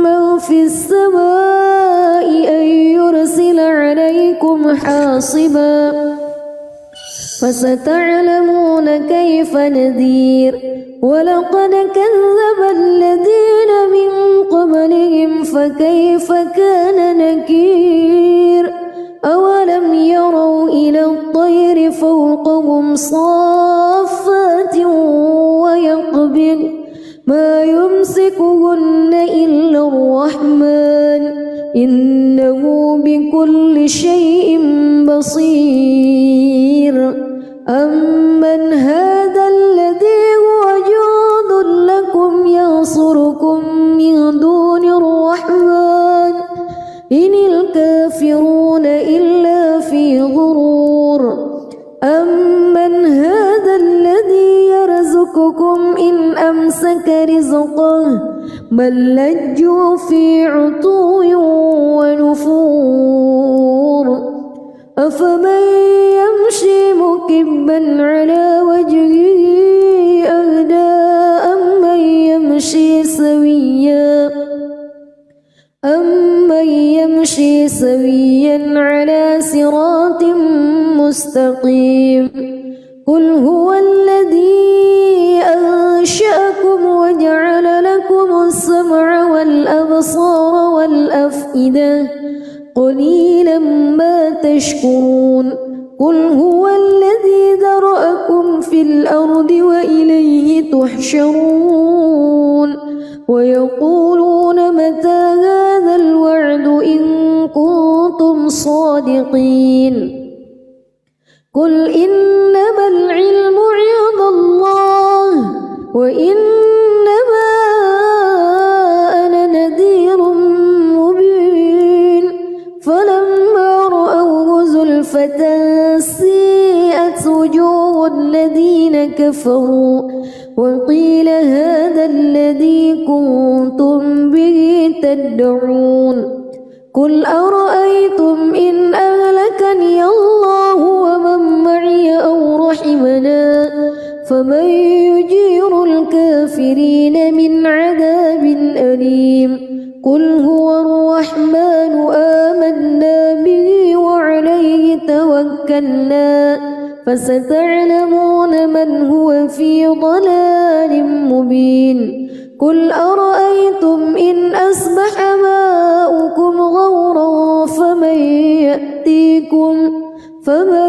من في السماء أن يرسل عليكم حاصبا فستعلمون كيف نذير ولقد كذب الذين من قبلهم فكيف كان نكير أولم يروا إلى الطير فوقهم صافات ويقبض ما يمسكهن إلا الرحمن إنه بكل شيء بصير أمن هذا الذي هو جند لكم ينصركم من دون الرحمن إن الكافرون إلا في غرور أمن هذا الذي يرزقكم إن أمسك رزقه بل لجوا في عتو ونفور أفمن يمشي مكبا على وجهه أهدى أمن يمشي سويا على صراط مستقيم قل هو الذي أنشأكم وجعل لكم السمع والأبصار والأفئدة قليلا ما تشكرون قل هو الذي ذرأكم في الأرض وإليه تحشرون ويقولون متى هذا الوعد إن كنتم صادقين قل إنما العلم عند الله وإنما أنا نذير مبين فلما رأوه زلفة سيئت وجوه الذين كفروا وقيل هذا الذي كنتم به تدعون قل أرأيتم إن أهلكني الله ومن معي أو رحمنا فمن يجير الكافرين من عذاب أليم قل هو الرحمن آمنا به وعليه توكلنا فستعلمون من هو في ضلال مبين قل أرأيتم إن أصبح ماؤكم غورا فمن